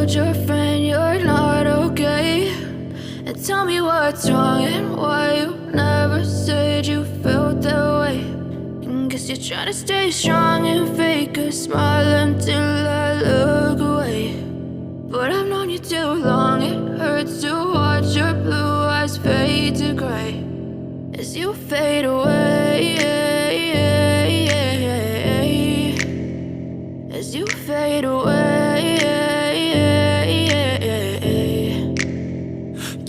told your friend you're not okay? And tell me what's wrong and why you never said you felt that way. And guess you're trying to stay strong and fake a smile until I look away. But I've known you too long, it hurts to watch your blue eyes fade to gray as you fade away, as you fade away.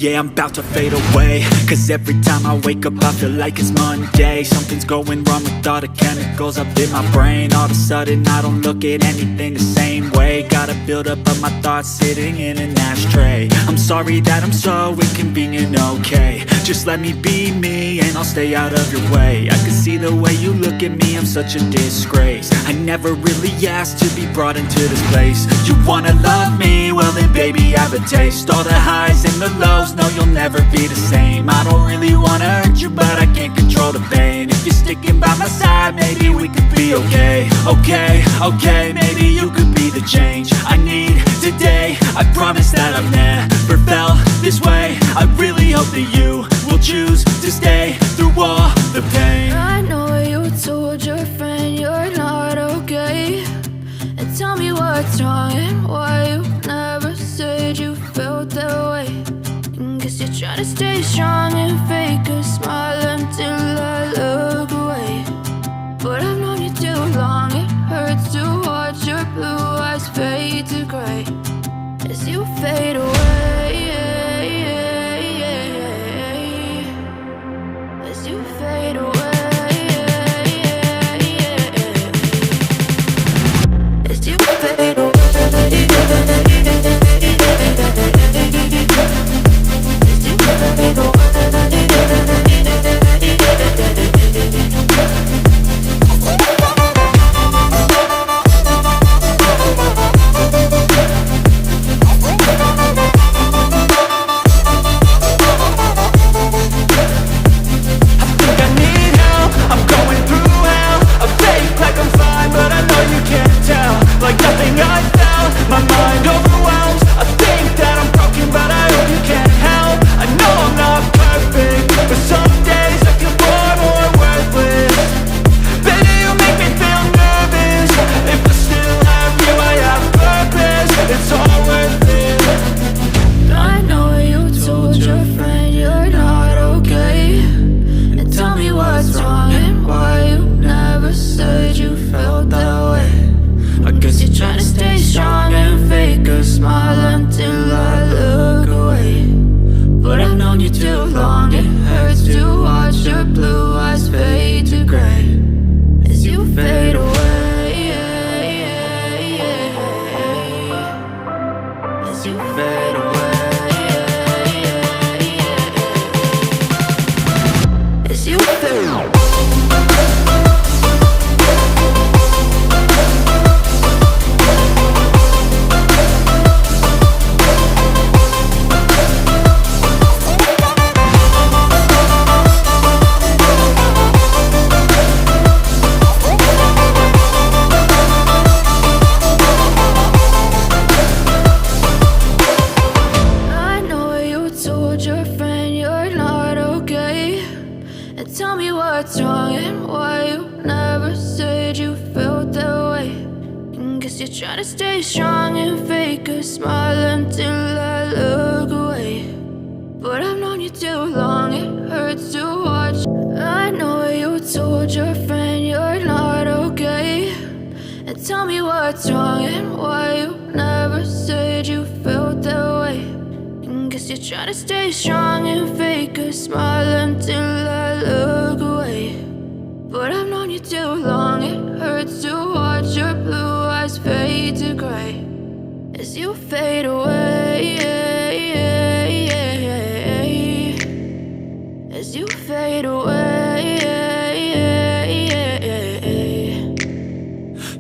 Yeah, I'm about to fade away, cause every time I wake up I feel like it's Monday. Something's going wrong with all the chemicals up in my brain. All of a sudden I don't look at anything the same way. Got a buildup of my thoughts sitting in an ashtray. I'm sorry that I'm so inconvenient, okay? Just let me be me and I'll stay out of your way. I can see the way you look at me, I'm such a disgrace. I never really asked to be brought into this place. You wanna love me? Well then baby have a taste. All the highs and the lows, no, you'll never be the same. I don't really wanna hurt you, but I can't control the pain. If you're sticking by my side, maybe we could be okay. Okay, maybe you could be the change I need today. I promise that I've never felt this way. I really hope that you will choose to stay through all the pain. I know you told your friend you're not okay. And tell me what's wrong and why you never said you felt that way. Guess you're trying to stay strong and fake a smile until I look away. But I've known you too long, it hurts to watch your blue eyes fade to gray as you fade away, as you fade away, as you fade away.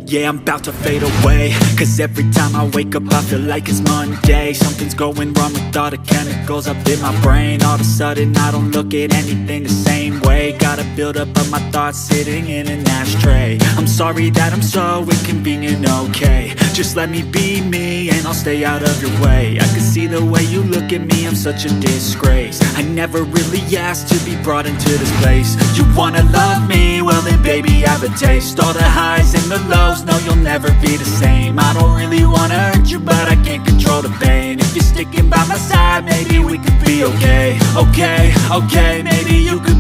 Yeah, I'm about to fade away. Cause every time I wake up I feel like it's Monday. Something's going wrong with all the chemicals up in my brain. All of a sudden I don't look at anything the same way. Got a buildup of my thoughts sitting in an ashtray. I'm sorry that I'm so inconvenient, okay. Just let me be me and I'll stay out of your way. I can see the way you look at me, I'm such a disgrace. I never really asked to be brought into this place. You wanna love me? Well then baby have a taste. All the highs and the lows, no you'll never be the same. I don't really wanna hurt you but I can't control the pain. If you're sticking by my side maybe we could be okay. Okay, okay, maybe you could